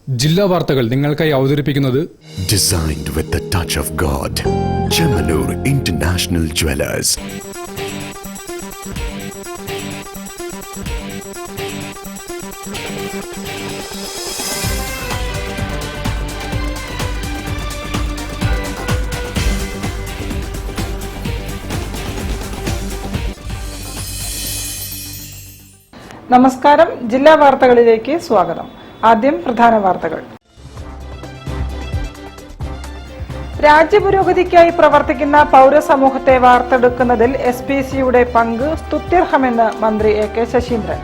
ജില്ലാ വാർത്തകൾ നിങ്ങൾക്കായി അവതരിപ്പിക്കുന്നത് Designed with the touch of God. Chemanur International Jewelers. നമസ്കാരം. ജില്ലാ വാർത്തകളിലേക്ക് സ്വാഗതം. ആദ്യം പ്രധാന വാർത്തകൾ. രാജ്യപുരോഗതിക്കായി പ്രവർത്തിക്കുന്ന പൗരസമൂഹത്തെ വാർത്തെടുക്കുന്നതിൽ SPCയുടെ പങ്ക് സ്തുത്യർഹമെന്ന് മന്ത്രി AK ശശീന്ദ്രൻ.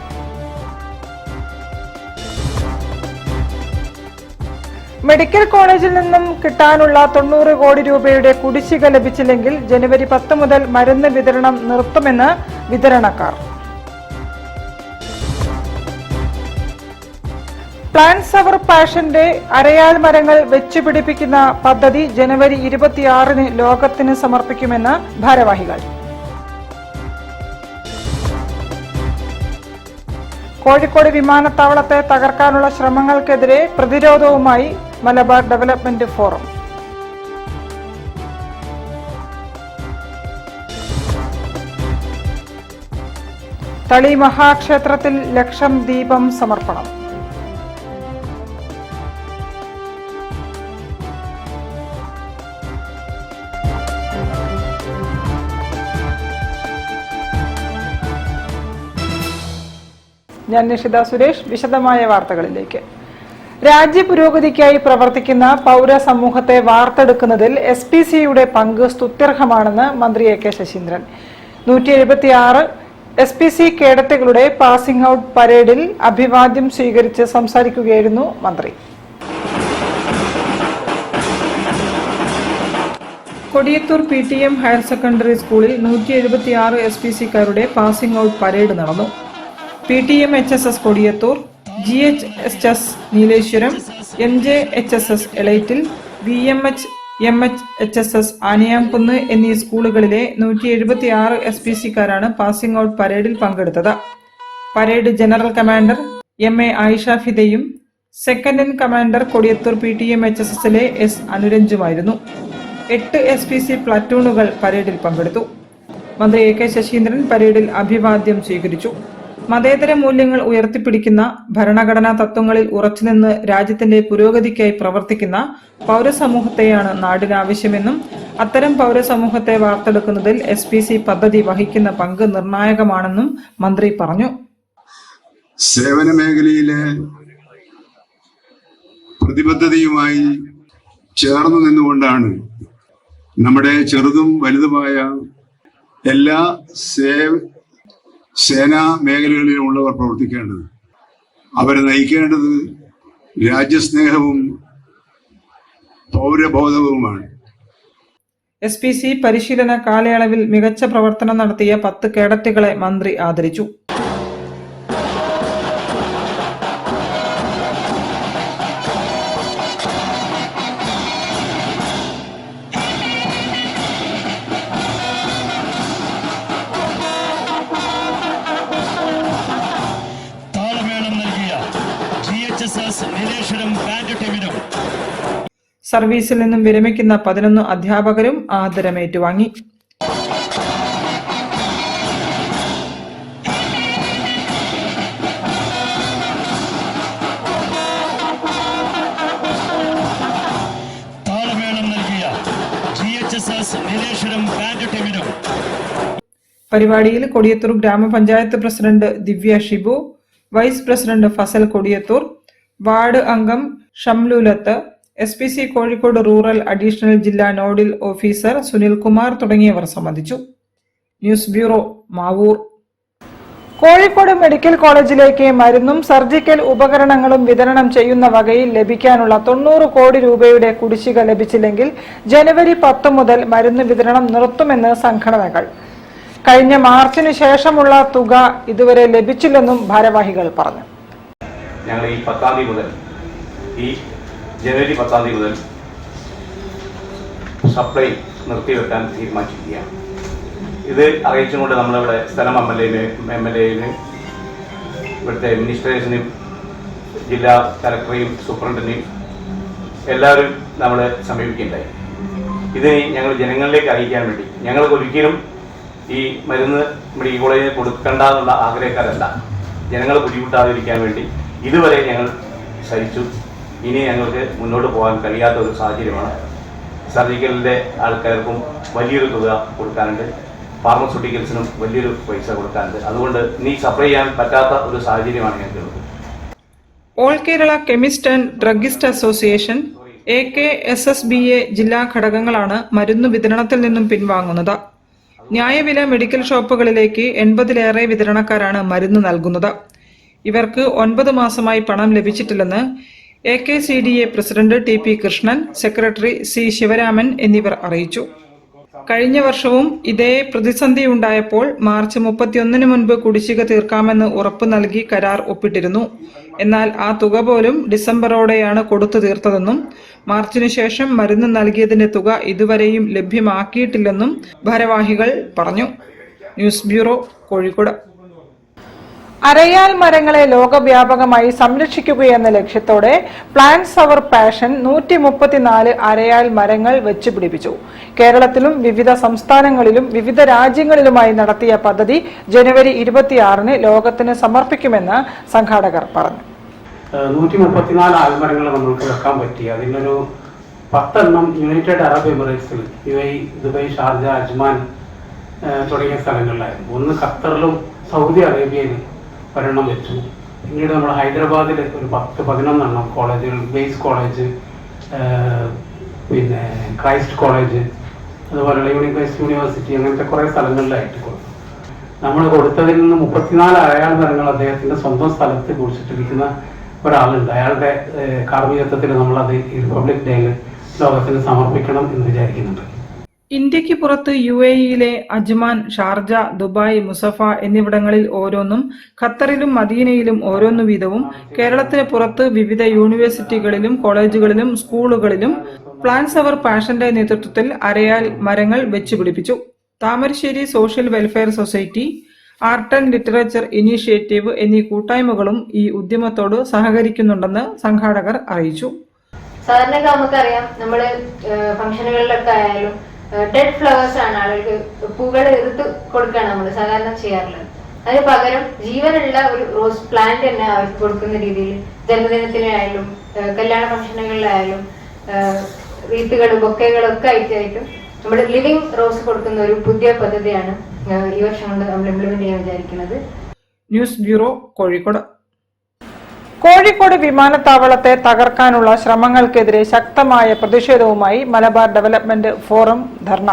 മെഡിക്കൽ കോളേജിൽ നിന്നും കിട്ടാനുള്ള 90 കോടി രൂപയുടെ കുടിശ്ശിക ലഭിച്ചില്ലെങ്കിൽ ജനുവരി 10 മുതൽ മരുന്ന് വിതരണം നിർത്തുമെന്ന് വിതരണക്കാർ. പ്ലാന്റ്സ് അവർ പാഷന്റെ അരയാൽ മരങ്ങൾ വെച്ചുപിടിപ്പിക്കുന്ന പദ്ധതി ജനുവരി 26-ന് ലോകത്തിന് സമർപ്പിക്കുമെന്ന് ഭാരവാഹികൾ. കോഴിക്കോട് വിമാനത്താവളത്തെ തകർക്കാനുള്ള ശ്രമങ്ങൾക്കെതിരെ പ്രതിരോധവുമായി മലബാർ ഡെവലപ്മെന്റ് ഫോറം. തളി മഹാക്ഷേത്രത്തിൽ ലക്ഷം ദീപം സമർപ്പണം. ഞാൻ നിഷിത സുരേഷ്. വിശദമായ വാർത്തകളിലേക്ക്. രാജ്യപുരോഗതിക്കായി പ്രവർത്തിക്കുന്ന പൗരസമൂഹത്തെ വാർത്തെടുക്കുന്നതിൽ SPCയുടെ പങ്ക് സ്തുത്യർഹമാണെന്ന് മന്ത്രി AK ശശീന്ദ്രൻ. 176 SPC കേഡറ്റുകളുടെ പാസിംഗ് ഔട്ട് പരേഡിൽ അഭിവാദ്യം സ്വീകരിച്ച് സംസാരിക്കുകയായിരുന്നു മന്ത്രി. കൊടിയത്തൂർ PTM ഹയർ സെക്കൻഡറി സ്കൂളിൽ 176 SPCക്കാരുടെ പാസിംഗ് ഔട്ട് പരേഡ് നടന്നു. PTM HSS Kodiyathur, GHHS Nileshwaram, MJHSS Elettil, VMH MHHSS Aniyamkunnu എന്നീ സ്കൂളുകളിലെ 176 SPCക്കാരാണ് പാസിംഗ് ഔട്ട് പരേഡിൽ പങ്കെടുത്തത്. Parade general commander MA Ayisha ഫിദയും second in commander Kodiyathur PTM HSSലെ S അനുരഞ്ജുമായിരുന്നു. 8 SPC പ്ലാറ്റൂണുകൾ പരേഡിൽ പങ്കെടുത്തു. മന്ത്രി AK ശശീന്ദ്രൻ പരേഡിൽ അഭിവാദ്യം സ്വീകരിച്ചു. മതേതര മൂല്യങ്ങൾ ഉയർത്തിപ്പിടിക്കുന്ന, ഭരണഘടനാ തത്വങ്ങളിൽ ഉറച്ചുനിന്ന് രാജ്യത്തിന്റെ പുരോഗതിക്കായി പ്രവർത്തിക്കുന്ന പൗരസമൂഹത്തെയാണ് നാടിന് ആവശ്യമെന്നും അത്തരം പൗരസമൂഹത്തെ വാർത്തെടുക്കുന്നതിൽ SPC പദ്ധതി വഹിക്കുന്ന പങ്ക് നിർണായകമാണെന്നും മന്ത്രി പറഞ്ഞു. സേവന മേഖലയിലെ പ്രതിബദ്ധതയുമായി ചേർന്നു നിന്നുകൊണ്ടാണ് നമ്മുടെ ചെറുതും വലുതുമായ എല്ലാ സേനാ മേഖലകളിലുമുള്ളവർ പ്രവർത്തിക്കേണ്ടത്. അവരെ നയിക്കേണ്ടത് രാജ്യസ്നേഹവും പൗരബോധവുമാണ്. SPC പരിശീലന കാലയളവിൽ മികച്ച പ്രവർത്തനം നടത്തിയ 10 കേഡറ്റുകളെ മന്ത്രി ആദരിച്ചു. സർവീസിൽ നിന്നും വിരമിക്കുന്ന 11 അധ്യാപകരും ആദരമേറ്റുവാങ്ങി. പരിപാടിയിൽ കൊടിയത്തൂർ ഗ്രാമപഞ്ചായത്ത് president Divya Shibu, vice president Fasal Kodiyathur, ward അംഗം Shamlulath, SPC Kozhikode rural additional ജില്ലാ നോഡൽ ഓഫീസർ സുനിൽകുമാർ തുടങ്ങിയവർ സംബന്ധിച്ചു. News bureau, Mavoor. Kozhikode medical കോളേജിലേക്ക് മരുന്നും സർജിക്കൽ ഉപകരണങ്ങളും വിതരണം ചെയ്യുന്ന വകയിൽ ലഭിക്കാനുള്ള 90 കോടി രൂപയുടെ കുടിശ്ശിക ലഭിച്ചില്ലെങ്കിൽ ജനുവരി 10 മുതൽ മരുന്ന് വിതരണം നിർത്തുമെന്ന് സംഘടനകൾ. കഴിഞ്ഞ മാർച്ചിന് ശേഷമുള്ള തുക ഇതുവരെ ലഭിച്ചില്ലെന്നും ഭാരവാഹികൾ പറഞ്ഞു. ഞങ്ങൾ ഈ 10-ാം തീയതി മുതൽ, ഈ ജനുവരി 10-ാം തീയതി മുതൽ സപ്ലൈ നിർത്തിവെക്കാൻ തീരുമാനിച്ചിരിക്കുകയാണ്. ഇത് അറിയിച്ചുകൊണ്ട് നമ്മളിവിടെ സ്ഥലം എം എൽ എന് ഇവിടുത്തെ മിനിസ്റ്റേഴ്സിനും ജില്ലാ കലക്ടറെയും സൂപ്രണ്ടിനെയും എല്ലാവരും നമ്മളെ സമീപിക്കുകയുണ്ടായി. ഇതിനെ ഞങ്ങൾ ജനങ്ങളിലേക്ക് അറിയിക്കാൻ വേണ്ടി. ഞങ്ങൾക്ക് ഒരിക്കലും ഈ മരുന്ന് മെഡിക്കൽ കോളേജിൽ കൊടുക്കണ്ട എന്നുള്ള ആഗ്രഹക്കാരല്ല. ജനങ്ങൾ ബുദ്ധിമുട്ടാതിരിക്കാൻ വേണ്ടി ഇതുവരെ ഞങ്ങൾ സഹിച്ചു. ഇനി ഞങ്ങൾക്ക് മുന്നോട്ട് പോകാൻ കഴിയാത്ത ഒരു സാഹചര്യമാണ്. സർജിക്കലിൻ്റെ ആൾക്കാർക്കും വലിയൊരു തുക കൊടുക്കാനുണ്ട്, ഫാർമസ്യൂട്ടിക്കൽസിനും വലിയൊരു പൈസ കൊടുക്കാനുണ്ട്. അതുകൊണ്ട് ഇനി സപ്ലൈ ചെയ്യാൻ പറ്റാത്ത ഒരു സാഹചര്യമാണ് ഞങ്ങൾക്കുള്ളത്. All Kerala chemist and druggist association AKSSBA ജില്ലാ ഘടകങ്ങളാണ് മരുന്ന് വിതരണത്തിൽ നിന്നും പിൻവാങ്ങുന്നത്. ന്യായവില മെഡിക്കൽ ഷോപ്പുകളിലേക്ക് 80-ലേറെ വിതരണക്കാരാണ് മരുന്ന് നൽകുന്നത്. ഇവർക്ക് 9 മാസമായി പണം ലഭിച്ചിട്ടില്ലെന്ന് AKCDA president TP Krishnan, secretary C Sivaraman എന്നിവർ അറിയിച്ചു. കഴിഞ്ഞ വർഷവും ഇതേ പ്രതിസന്ധി ഉണ്ടായപ്പോൾ മാർച്ച് 31 മുൻപ് കുടിശ്ശിക തീർക്കാമെന്ന് ഉറപ്പ് നൽകി കരാർ ഒപ്പിട്ടിരുന്നു. എന്നാൽ ആ തുക പോലും ഡിസംബറോടെയാണ് കൊടുത്തു തീർത്തതെന്നും മാർച്ചിനു ശേഷം മരുന്ന് നൽകിയതിന്റെ തുക ഇതുവരെയും ലഭ്യമാക്കിയിട്ടില്ലെന്നും ഭാരവാഹികൾ പറഞ്ഞു. News bureau, Kozhikode. അരയാൽ മരങ്ങളെ ലോകവ്യാപകമായി സംരക്ഷിക്കുകയെന്ന ലക്ഷ്യത്തോടെ പ്ലാന്റ്സ് അവർ പാഷൻ 134 അരയാൽ മരങ്ങൾ വെച്ചുപിടിപ്പിച്ചു. കേരളത്തിലും വിവിധ സംസ്ഥാനങ്ങളിലും വിവിധ രാജ്യങ്ങളിലുമായി നടത്തിയ പദ്ധതി ജനുവരി 26-ന് ലോകത്തിന് സമർപ്പിക്കുമെന്ന് സംഘാടകർ പറഞ്ഞു. 134 ആൽമരങ്ങൾ നമ്മൾക്ക് വെക്കാൻ പറ്റി. അതിലൊരു 10 എണ്ണം യുണൈറ്റഡ് അറബ് എമിറേറ്റ്സിൽ, UAE, ദുബായ്, ഷാർജ, അജ്മാൻ തുടങ്ങിയ സ്ഥലങ്ങളിലായിരുന്നു. ഒന്ന് ഖത്തറിലും സൗദി അറേബ്യയിലും ഒരെണ്ണം വെച്ചു. പിന്നീട് നമ്മൾ ഹൈദരാബാദിൽ ഒരു 10-11 എണ്ണം കോളേജുകൾ, ബേസ് കോളേജ്, പിന്നെ ക്രൈസ്റ്റ് കോളേജ്, അതുപോലെയുള്ള ക്രൈസ്റ്റ് യൂണിവേഴ്സിറ്റി, അങ്ങനത്തെ കുറേ സ്ഥലങ്ങളിലായിട്ട് കൊടുത്തു. നമ്മൾ കൊടുത്തതിൽ നിന്ന് 34 അരയാൽ മരങ്ങൾ അദ്ദേഹത്തിൻ്റെ സ്വന്തം സ്ഥലത്ത് കുറിച്ചിട്ടിരിക്കുന്ന ഒരാളുണ്ട്. അയാളുടെ കാർമ്മികത്വത്തിൽ നമ്മളത് ഈ റിപ്പബ്ലിക് ഡേയിൽ ലോകത്തിന് സമർപ്പിക്കണം എന്ന് വിചാരിക്കുന്നുണ്ട്. ഇന്ത്യക്ക് പുറത്ത് UAE-യിലെ അജ്മാൻ, ഷാർജ, ദുബായ്, മുസഫ എന്നിവിടങ്ങളിൽ ഓരോന്നും, ഖത്തറിലും മദീനയിലും ഓരോന്നു വീതവും, കേരളത്തിന് പുറത്ത് വിവിധ യൂണിവേഴ്സിറ്റികളിലും കോളേജുകളിലും സ്കൂളുകളിലും പ്ലാന്റ്സ് അവർ പാഷന്റെ നേതൃത്വത്തിൽ അരയാൽ മരങ്ങൾ വെച്ചുപിടിപ്പിച്ചു. Thamarassery social welfare society, art and literature initiative എന്നീ കൂട്ടായ്മകളും ഈ ഉദ്യമത്തോട് സഹകരിക്കുന്നുണ്ടെന്ന് സംഘാടകർ അറിയിച്ചു. സാധാരണ നമുക്കറിയാം, നമ്മള് ഫംഗ്ഷനുകളിലൊക്കെ ആയാലും ഡെഡ് ഫ്ലവേഴ്സ് ആണ് ആളുകൾക്ക് പൂക്കൾ എറുത്ത് കൊടുക്കുകയാണ് നമ്മൾ സാധാരണ ചെയ്യാറുള്ളത്. അതിന് പകരം ജീവനുള്ള ഒരു റോസ് പ്ലാന്റ് തന്നെ അവർക്ക് കൊടുക്കുന്ന രീതിയിൽ ജന്മദിനത്തിനായാലും കല്യാണ ഫംഗ്ഷനുകളിലായാലും റീത്തുകളും ബൊക്കകളൊക്കെ ആയിട്ടും നമ്മൾ ലിവിങ് റോസ് കൊടുക്കുന്ന ഒരു പുതിയ പദ്ധതിയാണ് ഈ വർഷം കൊണ്ട് നമ്മൾ ഇംപ്ലിമെന്റ് ചെയ്യാൻ വിചാരിക്കുന്നത്. News bureau, Kozhikode. കോഴിക്കോട് വിമാനത്താവളത്തെ തകർക്കാനുള്ള ശ്രമങ്ങൾക്കെതിരെ ശക്തമായ പ്രതിഷേധവുമായി മലബാർ ഡെവലപ്മെന്റ് ഫോറം ധർണ.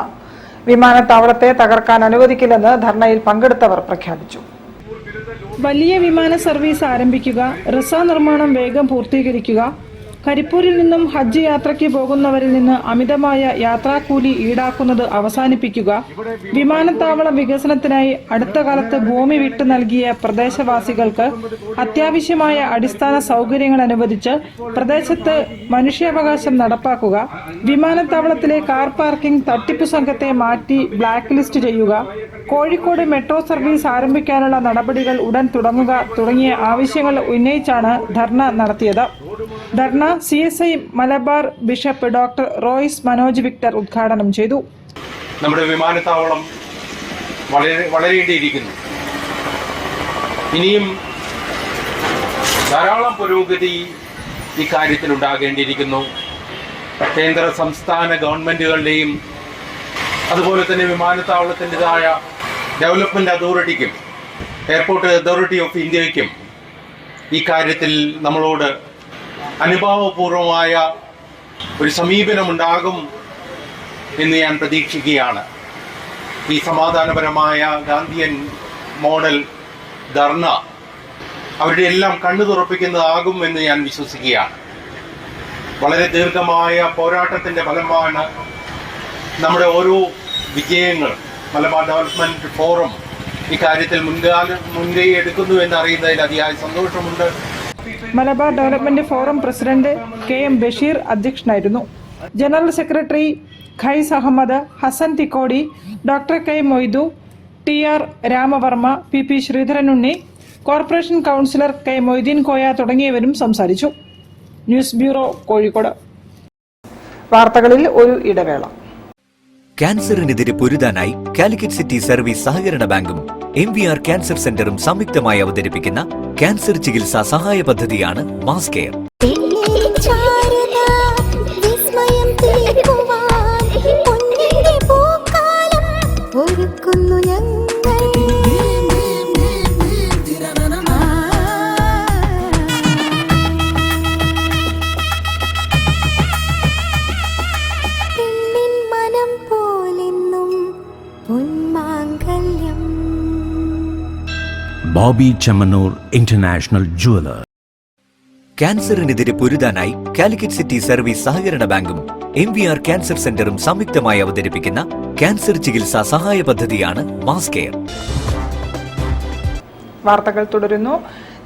വിമാനത്താവളത്തെ തകർക്കാൻ അനുവദിക്കില്ലെന്ന് ധർണയിൽ പങ്കെടുത്തവർ പ്രഖ്യാപിച്ചു. വലിയ വിമാന സർവീസ് ആരംഭിക്കുക, റിസ നിർമ്മാണം വേഗം പൂർത്തീകരിക്കുക, കരിപ്പൂരിൽ നിന്നും ഹജ്ജ് യാത്രയ്ക്ക് പോകുന്നവരിൽ നിന്ന് അമിതമായ യാത്രാക്കൂലി ഈടാക്കുന്നത് അവസാനിപ്പിക്കുക, വിമാനത്താവള വികസനത്തിനായി അടുത്ത കാലത്ത് ഭൂമി വിട്ടു നൽകിയ പ്രദേശവാസികൾക്ക് അത്യാവശ്യമായ അടിസ്ഥാന സൗകര്യങ്ങൾ അനുവദിച്ച് പ്രദേശത്ത് മനുഷ്യാവകാശം നടപ്പാക്കുക, വിമാനത്താവളത്തിലെ കാർ പാർക്കിംഗ് തട്ടിപ്പു സംഘത്തെ മാറ്റി ബ്ലാക്ക് ലിസ്റ്റ് ചെയ്യുക, കോഴിക്കോട് മെട്രോ സർവീസ് ആരംഭിക്കാനുള്ള നടപടികൾ ഉടൻ തുടങ്ങുക തുടങ്ങിയ ആവശ്യങ്ങൾ ഉന്നയിച്ചാണ് ധർണ നടത്തിയത്. ധർണ CSI Malabar bishop doctor Royce Manoj Victor ഉദ്ഘാടനം ചെയ്തു. നമ്മുടെ വിമാനത്താവളം വളരേണ്ടിയിരിക്കുന്നു. ഇനിയും ധാരാളം പുരോഗതി ഇക്കാര്യത്തിൽ ഉണ്ടാകേണ്ടിയിരിക്കുന്നു. കേന്ദ്ര സംസ്ഥാന ഗവൺമെന്റുകളുടെയും അതുപോലെ തന്നെ വിമാനത്താവളത്തിൻ്റെതായ ഡെവലപ്മെന്റ് അതോറിറ്റിക്കും എയർപോർട്ട് അതോറിറ്റി ഓഫ് ഇന്ത്യയ്ക്കും ഈ കാര്യത്തിൽ നമ്മളോട് അനുഭാവപൂർവമായ ഒരു സമീപനമുണ്ടാകും എന്ന് ഞാൻ പ്രതീക്ഷിക്കുകയാണ്. ഈ സമാധാനപരമായ ഗാന്ധിയൻ മോഡൽ ധർണ അവരുടെ എല്ലാം കണ്ണു തുറപ്പിക്കുന്നതാകും എന്ന് ഞാൻ വിശ്വസിക്കുകയാണ്. വളരെ ദീർഘമായ പോരാട്ടത്തിൻ്റെ ഫലമാണ് നമ്മുടെ ഓരോ വിജയങ്ങളും. മലബാർ ഡെവലപ്മെന്റ് ഫോറം ഇക്കാര്യത്തിൽ മുൻകൈ എടുക്കുന്നു എന്നറിയുന്നതിൽ അതിയായ സന്തോഷമുണ്ട്. Malabar development forum president KM Basheer അധ്യക്ഷനായിരുന്നു. General secretary Khais Ahammed, Hasan Thikkodi, doctor K Moidu, TR Ramavarma, PP Sreedharanunni, corporation councillor K Moideen Koya തുടങ്ങിയവരും സംസാരിച്ചു. News bureau, Kozhikode. വാർത്തകളിൽ ഒരു ഇടവേള. ക്യാൻസറിനെതിരെ പൊരുതാനായി കാലിക്കറ്റ് സിറ്റി സർവീസ് സഹകരണ ബാങ്കും MVR ക്യാൻസർ സെന്ററും സംയുക്തമായി അവതരിപ്പിക്കുന്ന ക്യാൻസർ ചികിത്സാ സഹായ പദ്ധതിയാണ് mass care. Boby Chemmanur international jeweller. ക്യാൻസറിനെതിരെ പൊരുതാനായി കാലിക്കറ്റ് സിറ്റി സർവീസ് സഹകരണ ബാങ്കും MVR ക്യാൻസർ സെന്ററും സംയുക്തമായി അവതരിപ്പിക്കുന്ന ക്യാൻസർ ചികിത്സാ സഹായ പദ്ധതിയാണ് മാസ് കെയർ. വാർത്തകൾ തുടരുന്നു.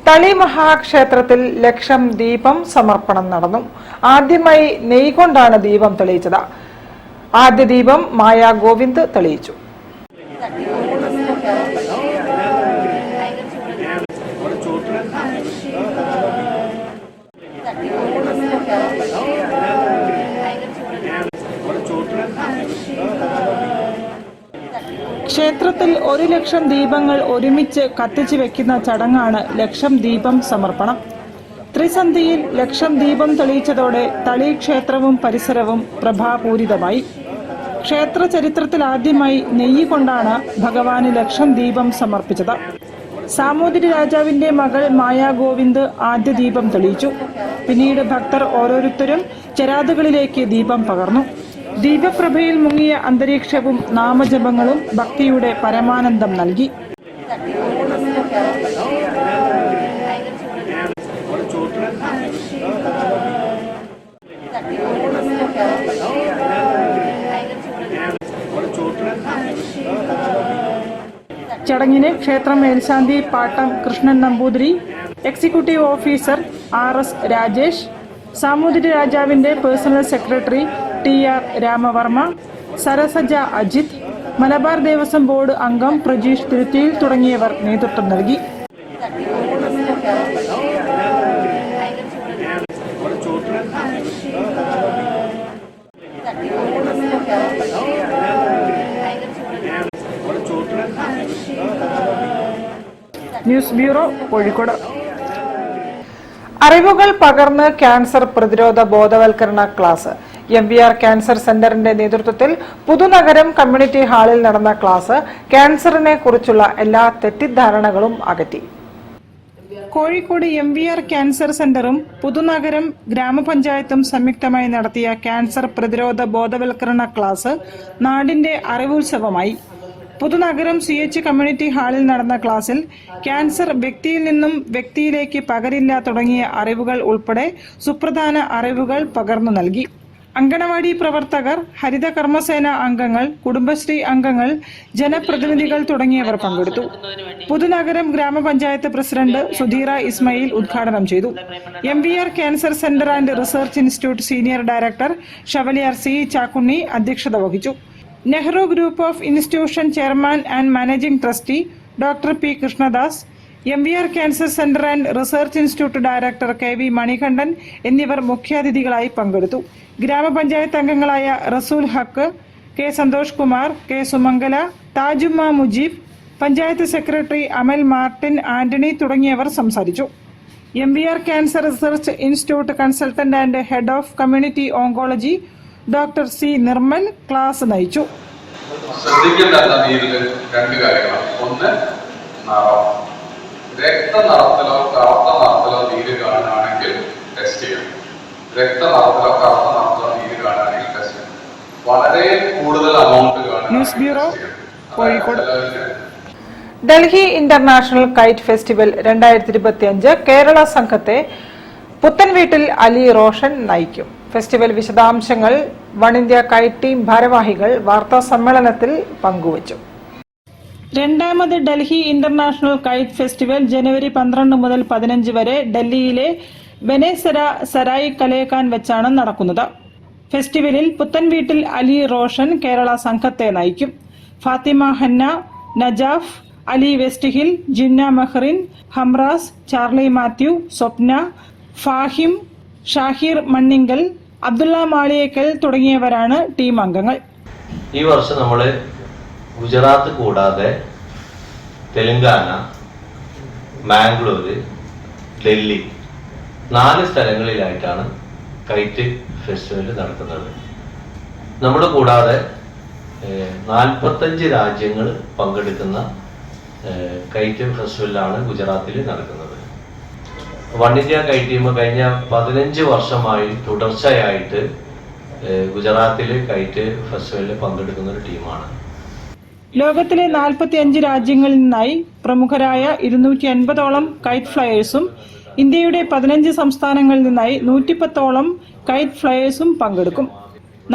തളി മഹാക്ഷേത്രത്തിൽ ലക്ഷം ദീപം സമർപ്പണം നടന്നു. ആദ്യമായി നെയ് കൊണ്ടാണ് ദീപം തെളിയിച്ചത്. ആദ്യ ദീപം മായ ഗോവിന്ദ് തെളിയിച്ചു. ക്ഷേത്രത്തിൽ 1 ലക്ഷം ദീപങ്ങൾ ഒരുമിച്ച് കത്തിച്ചു വെക്കുന്ന ചടങ്ങാണ് ലക്ഷം ദീപം സമർപ്പണം. ത്രിസന്ധിയിൽ ലക്ഷം ദീപം തെളിയിച്ചതോടെ തളി ക്ഷേത്രവും പരിസരവും പ്രഭാപൂരിതമായി. ക്ഷേത്ര ചരിത്രത്തിൽ ആദ്യമായി നെയ്യ് കൊണ്ടാണ് ഭഗവാന് ലക്ഷം ദീപം സമർപ്പിച്ചത്. സാമൂതിരി രാജാവിന്റെ മകൾ മായ ഗോവിന്ദ് ആദ്യ ദീപം തെളിയിച്ചു. പിന്നീട് ഭക്തർ ഓരോരുത്തരും ചരാതുകളിലേക്ക് ദീപം പകർന്നു. ദീപപ്രഭയിൽ മുങ്ങിയ അന്തരീക്ഷവും നാമജപങ്ങളും ഭക്തിയുടെ പരമാനന്ദം നൽകി. ചടങ്ങിന് ക്ഷേത്ര മേൽശാന്തി Pattam Krishnan Namboothiri, executive officer RS Rajesh, Samoothiri രാജാവിന്റെ personal secretary TR Ramavarma, Sarasaja Ajith, Malabar Devaswom board അംഗം പ്രജീഷ് തിരുത്തിയിൽ തുടങ്ങിയവർ നേതൃത്വം നൽകി. News bureau, Kozhikode. അറിവുകൾ പകർന്ന് ക്യാൻസർ പ്രതിരോധ ബോധവൽക്കരണ ക്ലാസ്. MVR ക്യാൻസർ സെന്ററിന്റെ നേതൃത്വത്തിൽ പുതുനഗരം കമ്മ്യൂണിറ്റി ഹാളിൽ നടന്ന ക്ലാസ് ക്യാൻസറിനെ കുറിച്ചുള്ള എല്ലാ തെറ്റിദ്ധാരണകളും അകറ്റി. കോഴിക്കോട് MVR ക്യാൻസർ സെന്ററും പുതുനഗരം ഗ്രാമപഞ്ചായത്തും സംയുക്തമായി നടത്തിയ ക്യാൻസർ പ്രതിരോധ ബോധവൽക്കരണ ക്ലാസ് നാടിന്റെ അറിവുത്സവമായി. പുതുനഗരം CH കമ്മ്യൂണിറ്റി ഹാളിൽ നടന്ന ക്ലാസ്സിൽ ക്യാൻസർ വ്യക്തിയിൽ നിന്നും വ്യക്തിയിലേക്ക് പകരില്ല തുടങ്ങിയ അറിവുകൾ ഉൾപ്പെടെ സുപ്രധാന അറിവുകൾ പകർന്നു നൽകി. അങ്കണവാടി പ്രവർത്തകർ, ഹരിത കർമ്മസേന അംഗങ്ങൾ, കുടുംബശ്രീ അംഗങ്ങൾ, ജനപ്രതിനിധികൾ തുടങ്ങിയവർ പങ്കെടുത്തു. പുതുനഗരം ഗ്രാമപഞ്ചായത്ത് പ്രസിഡന്റ് സുധീറ ഇസ്മയിൽ ഉദ്ഘാടനം ചെയ്തു. MVR cancer centre and research institute senior director chevalier C Chakkunni അധ്യക്ഷത വഹിച്ചു. Nehru group of institution chairman and managing trustee doctor P Krishnadas, MVR cancer centre and research institute director KV Manikandan എന്നിവർ മുഖ്യാതിഥികളായി പങ്കെടുത്തു. ഗ്രാമപഞ്ചായത്ത് അംഗങ്ങളായ Rasool Haq, K Santhosh Kumar, K Sumangala, Thajumma Mujeeb, panchayat secretary Amal Martin Antony തുടങ്ങിയവർ സംസാരിച്ചു. MVR cancer research institute consultant and head of community oncology doctor C Nirmal class നയിച്ചു. ശ്രദ്ധിക്കേണ്ട നീരിൽ 2 കാര്യങ്ങളാണ്. ഒന്ന്, നിറം. രക്തനിറത്തിലോ കറുത്ത നിറത്തിലോ നീര് കാണുകയാണെങ്കിൽ ടെസ്റ്റ് ചെയ്യണം. രക്തനിറത്തിലോ കറുത്ത നിറത്തിലോ നീര് കാണുകയാണെങ്കിൽ ടെസ്റ്റ് ചെയ്യണം. വളരെ കൂടുതൽ amount news bureau, Kozhikode. Delhi international KITE festival 2025 Kerala സംഘത്തെ പുത്തൻവീട്ടിൽ അലി റോഷൻ നയിക്കും. ഫെസ്റ്റിവൽ വിശദാംശങ്ങൾ വൺ ഇന്ത്യ കൈറ്റ് ടീം ഭാരവാഹികൾ വാർത്താ സമ്മേളനത്തിൽ പങ്കുവച്ചു. രണ്ടാമത് ഡൽഹി ഇന്റർനാഷണൽ കൈറ്റ് ഫെസ്റ്റിവൽ ജനുവരി 12 മുതൽ 15 വരെ ഡൽഹിയിലെ ബെനേസര സരായി കലേഖാൻ വെച്ചാണ് നടക്കുന്നത്. ഫെസ്റ്റിവലിൽ പുത്തൻവീട്ടിൽ അലി റോഷൻ കേരള സംഘത്തെ നയിക്കും. Fathima Hanna, Najaf, Ali West Hill, Jinna Mehrin, Hamraz, Charlie Mathew, Swapna, Fahim, Shahir Manningal, Abdulla Maliyekkal തുടങ്ങിയവരാണ് ടീം അംഗങ്ങൾ. ഈ വർഷം നമ്മൾ ഗുജറാത്ത് കൂടാതെ തെലങ്കാന, മാംഗ്ലൂര്, ഡൽഹി 4 സ്ഥലങ്ങളിലായിട്ടാണ് കൈറ്റ് ഫെസ്റ്റിവൽ നടക്കുന്നത്. നമ്മൾ കൂടാതെ 45 രാജ്യങ്ങൾ പങ്കെടുക്കുന്ന കൈറ്റ് ഫെസ്റ്റിവലാണ് ഗുജറാത്തിൽ നടക്കുന്നത്. വൺ ഇന്ത്യ കൈറ്റ് ടീം കഴിഞ്ഞ 15 വർഷമായി തുടർച്ചയായിട്ട് ഗുജറാത്തിൽ കൈറ്റ് ഫെസ്റ്റിവലിൽ പങ്കെടുക്കുന്ന ഒരു ടീമാണ്. ലോകത്തിലെ 45 രാജ്യങ്ങളിൽ നിന്നായി പ്രമുഖരായ 250ഓളം കൈറ്റ് ഫ്ലയേഴ്സും ഇന്ത്യയുടെ 15 സംസ്ഥാനങ്ങളിൽ നിന്നായി 110ഓളം കൈറ്റ് ഫ്ലയേഴ്സും പങ്കെടുക്കും.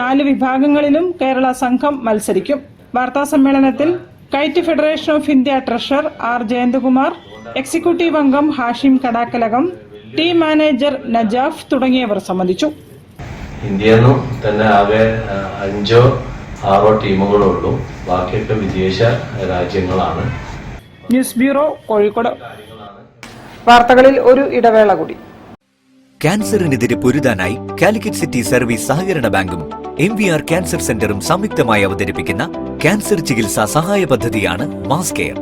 4 വിഭാഗങ്ങളിലും കേരള സംഘം മത്സരിക്കും. വാർത്താ സമ്മേളനത്തിൽ kite federation of India treasurer R Jayanthakumar, executive അംഗം ഹാഷിം കടാക്കലകം, ടീം മാനേജർ നജാഫ് തുടങ്ങിയവർ സംബന്ധിച്ചു. ഇന്ത്യയിൽ നിന്നും തന്നെ ആകെ 5-6 ടീമുകളുള്ളൂ. ബാക്കിയൊക്കെ വിദേശ രാജ്യങ്ങളാണ്. News bureau, Kozhikode. വാർത്തകളിൽ ഒരു ഇടവേള കൂടി. ക്യാൻസറിനെതിരെ പൊരുതാനായി കാലിക്കറ്റ് സിറ്റി സർവീസ് സഹകരണ ബാങ്കും MVR ക്യാൻസർ സെന്ററും സംയുക്തമായി അവതരിപ്പിക്കുന്ന ക്യാൻസർ ചികിത്സാ സഹായ പദ്ധതിയാണ് mass care.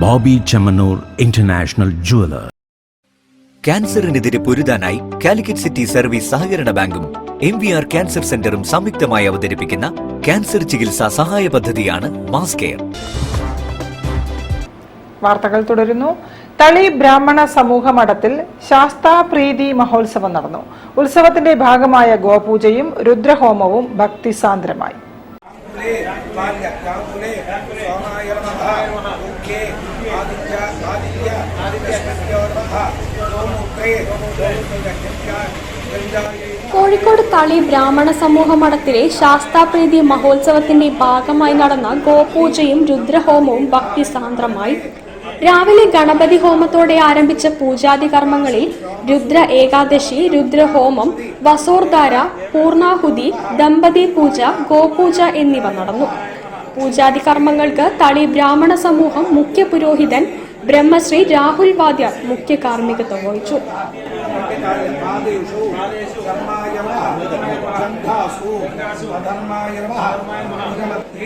Boby Chemmanur international jeweller. ക്യാൻസറിനെതിരെ പൊരുതാനായി കാലിക്കറ്റ് സിറ്റി സർവീസ് സഹകരണ ബാങ്കും MVR ക്യാൻസർ സെന്ററും സംയുക്തമായി അവതരിപ്പിക്കുന്ന ക്യാൻസർ ചികിത്സാ സഹായ പദ്ധതിയാണ് മാസ് കെയർ. വാർത്തകൾ തുടരുന്നു. തളി ബ്രാഹ്മണ സമൂഹ മഠത്തിൽ ശാസ്താപ്രീതി മഹോത്സവം നടന്നു. ഉത്സവത്തിന്റെ ഭാഗമായ ഗോപൂജയും രുദ്രഹോമവും ഭക്തിസാന്ദ്രമായി. കോഴിക്കോട് തളി ബ്രാഹ്മണ സമൂഹ മഠത്തിലെ ശാസ്താപ്രീതി മഹോത്സവത്തിന്റെ ഭാഗമായി നടന്ന ഗോപൂജയും രുദ്രഹോമവും ഭക്തിസാന്ദ്രമായി. രാവിലെ ഗണപതി ഹോമത്തോടെ ആരംഭിച്ച പൂജാതി കർമ്മങ്ങളിൽ രുദ്ര ഏകാദശി, രുദ്രഹോമം, വസോർധാര, പൂർണാഹുതി, ദമ്പതി പൂജ, ഗോപൂജ എന്നിവ നടന്നു. പൂജാതി കർമ്മങ്ങൾക്ക് തളി ബ്രാഹ്മണ സമൂഹം മുഖ്യ പുരോഹിതൻ ബ്രഹ്മശ്രീ രാഹുൽ വാദ്യാർ മുഖ്യ കാർമ്മികത്വം വഹിച്ചു.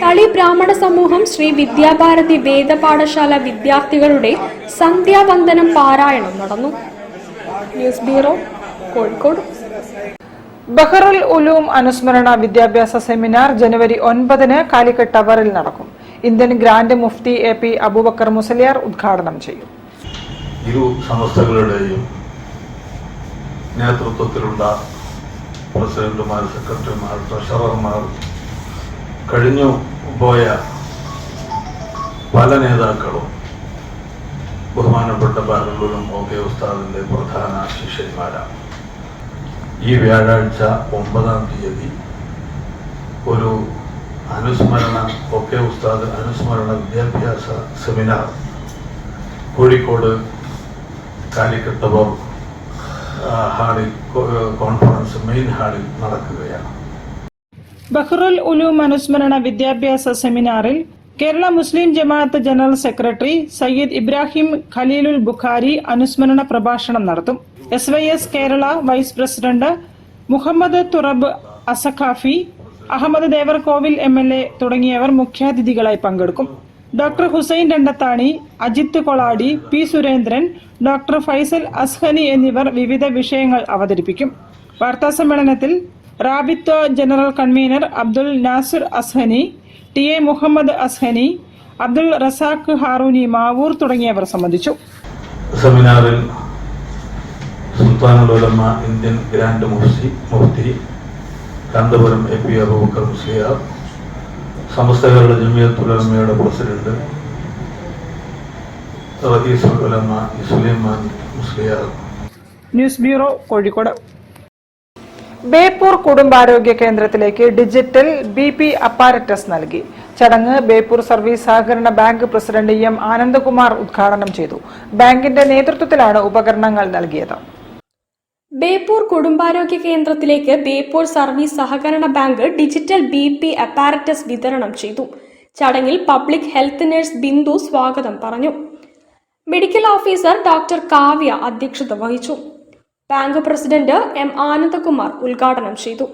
തളി ബ്രാഹ്മണ സമൂഹം ശ്രീ വിദ്യാഭാരതി വേദപാഠശാല വിദ്യാർത്ഥികളുടെ സന്ധ്യാവന്ദനം പാരായണം നടന്നു. News bureau, Kozhikode. ബഹ്റുൽ ഉലൂം അനുസ്മരണ വിദ്യാഭ്യാസ സെമിനാർ ജനുവരി 9 കാലിക്കറ്റ് ടവറിൽ നടക്കും. ഇന്ത്യൻ ഗ്രാൻഡ് മുഫ്തി AP അബൂബക്കർ മുസലിയാർ ഉദ്ഘാടനം ചെയ്യും. ഇരു സംസ്ഥകളുടെയും നേതൃത്വത്തിലുള്ള പ്രസിഡന്റുമാർ, സെക്രട്ടറിമാർ, ട്രഷറർമാർ, കഴിഞ്ഞു പോയ പല നേതാക്കളും ബഹുമാനപ്പെട്ട ബഹ്റുൽ ഉസ്താദിന്റെ പ്രധാന ശിഷ്യന്മാരാണ്. ഈ വ്യാഴാഴ്ച 9-ാം തീയതി ഒരു അനുസ്മരണ ഉസ്താദ് അനുസ്മരണ വിദ്യാഭ്യാസ സെമിനാർ കോഴിക്കോട് കാലിക്കറ്റ് ടവർ ഹാളിൽ, കോൺഫറൻസ് മെയിൻ ഹാളിൽ നടക്കുകയാണ്. ബഹ്റുൽ ഉലൂം അനുസ്മരണ വിദ്യാഭ്യാസ സെമിനാറിൽ Kerala Muslim Jamaath general secretary Sayyid Ibrahim Khaleelul Bukhari അനുസ്മരണ പ്രഭാഷണം നടത്തും. SYS Kerala vice president Muhammed Thurab Assaqafi, Ahammed Devarkovil MLA തുടങ്ങിയവർ മുഖ്യാതിഥികളായി പങ്കെടുക്കും. Doctor Hussain Randathani, Ajith Koladi, P Surendran, doctor Faisal Azhani എന്നിവർ വിവിധ വിഷയങ്ങൾ അവതരിപ്പിക്കും. വാർത്താസമ്മേളനത്തിൽ Rabitha general convener Abdul Nasir Azhani, TA Muhammed Azhani, Abdul Razak Harooni Mavoor തുടങ്ങിയവർ സംബന്ധിച്ചു. സെമിനാറിൽ സുൽത്താനുൽ ഉലമ ഇന്ത്യൻ ഗ്രാൻഡ് മുഫ്തി കാന്തപുരം AP അബൂബക്കർ മുസ്ലിയാർ, സമസ്ത കേരള ജമിയത്തുൽ ഉലമയുടെ പ്രസിഡന്റ് റഈസുൽ ഉലമ സുലൈമാൻ മുസ്ലിയാർ. News bureau, Kozhikode. ബേപ്പൂർ കുടുംബാരോഗ്യ കേന്ദ്രത്തിലേക്ക് ഡിജിറ്റൽ BP അപ്പാരറ്റസ് നൽകി. ചടങ്ങ് ബേപ്പൂർ സർവീസ് സഹകരണ ബാങ്ക് പ്രസിഡന്റ് എം ആനന്ദകുമാർ ഉദ്ഘാടനം ചെയ്തു. ബാങ്കിന്റെ നേതൃത്വത്തിലാണ് ഉപകരണങ്ങൾ നൽകിയത്. ബേപ്പൂർ കുടുംബാരോഗ്യ കേന്ദ്രത്തിലേക്ക് ബേപ്പൂർ സർവീസ് സഹകരണ ബാങ്ക് ഡിജിറ്റൽ BP അപ്പാരറ്റസ് വിതരണം ചെയ്തു. ചടങ്ങിൽ പബ്ലിക് ഹെൽത്ത് നഴ്സ് ബിന്ദു സ്വാഗതം പറഞ്ഞു. മെഡിക്കൽ ഓഫീസർ ഡോക്ടർ കാവ്യ അധ്യക്ഷത വഹിച്ചു. ബാങ്ക് പ്രസിഡന്റ് എം ആനന്ദകുമാർ ഉദ്ഘാടനം ചെയ്തു.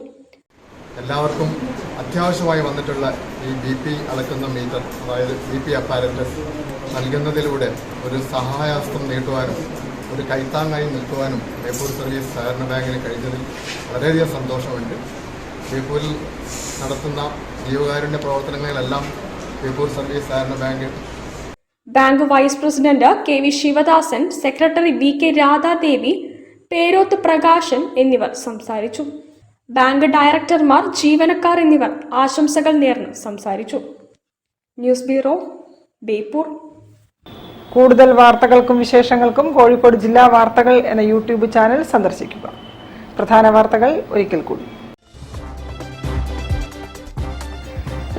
എല്ലാവർക്കും അത്യാവശ്യമായി വന്നിട്ടുള്ള ഈ BP അളക്കുന്ന മീറ്റർ, അതായത് BP അപ്പാരറ്റസ് നൽകുന്നതിലൂടെ ഒരു സഹായഹസ്തം നീട്ടുവാനും ഒരു കൈത്താങ്ങായി നിൽക്കുവാനും ബേപ്പൂർ സർവീസ് സഹകരണ ബാങ്കിന് കഴിഞ്ഞതിൽ വളരെയധികം സന്തോഷമുണ്ട്. ബേപ്പൂരിൽ നടത്തുന്ന ജീവകാരുണ്യ പ്രവർത്തനങ്ങളിലെല്ലാം ബേപ്പൂർ സർവീസ് സഹകരണ bank vice president KV Sivadasan, secretary VK Radhadevi, Peroth Prakashan എന്നിവർ സംസാരിച്ചു. ബാങ്ക് ഡയറക്ടർമാർ, ജീവനക്കാർ എന്നിവർ ആശംസകൾ നേർന്ന് സംസാരിച്ചു. News bureau, Beypore. കൂടുതൽ വാർത്തകൾക്കും വിശേഷങ്ങൾക്കും കോഴിക്കോട് ജില്ലാ വാർത്തകൾ എന്ന യൂട്യൂബ് ചാനൽ സന്ദർശിക്കുക. പ്രധാന വാർത്തകൾ ഒരിക്കൽ കൂടി.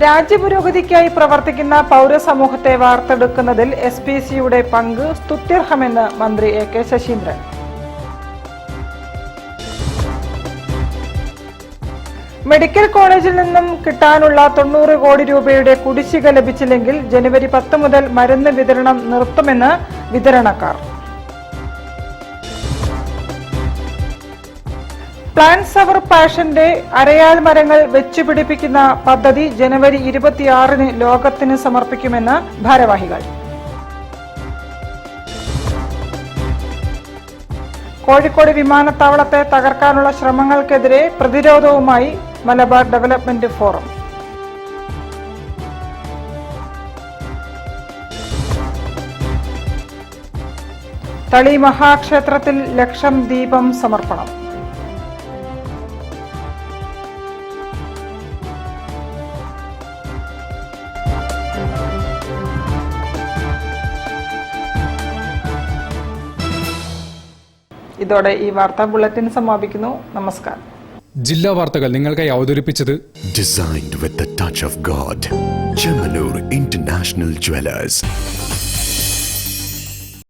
രാജ്യപുരോഗതിക്കായി പ്രവർത്തിക്കുന്ന പൗരസമൂഹത്തെ വാർത്തെടുക്കുന്നതിൽ SPCയുടെ പങ്ക് സ്തുത്യർഹമെന്ന് മന്ത്രി AK ശശീന്ദ്രൻ. മെഡിക്കൽ കോളേജിൽ നിന്നും കിട്ടാനുള്ള 90 കോടി രൂപയുടെ കുടിശ്ശിക ലഭിച്ചില്ലെങ്കിൽ ജനുവരി 10 മുതൽ മരുന്ന് വിതരണം നിർത്തുമെന്ന് വിതരണക്കാർ. പ്ലാന്റ്സ് അവർ പാഷന്റെ അരയാൽ മരങ്ങൾ വെച്ചുപിടിപ്പിക്കുന്ന പദ്ധതി ജനുവരി 26-ന് ലോകത്തിന് സമർപ്പിക്കുമെന്ന് ഭാരവാഹികൾ. കോഴിക്കോട് വിമാനത്താവളത്തെ തകർക്കാനുള്ള ശ്രമങ്ങൾക്കെതിരെ പ്രതിരോധവുമായി മലബാർ ഡെവലപ്മെന്റ് ഫോറം. തളി മഹാക്ഷേത്രത്തിൽ ലക്ഷം ദീപം സമർപ്പണം. ഇതോടെ ഈ വാർത്താ ബുള്ളറ്റിൻ സമാപിക്കുന്നു. നമസ്കാരം. ജില്ലാ വാർത്തകൾ നിങ്ങൾക്കായി അവതരിപ്പിച്ചത് Designed with the touch of God. Chemanur International Jewelers.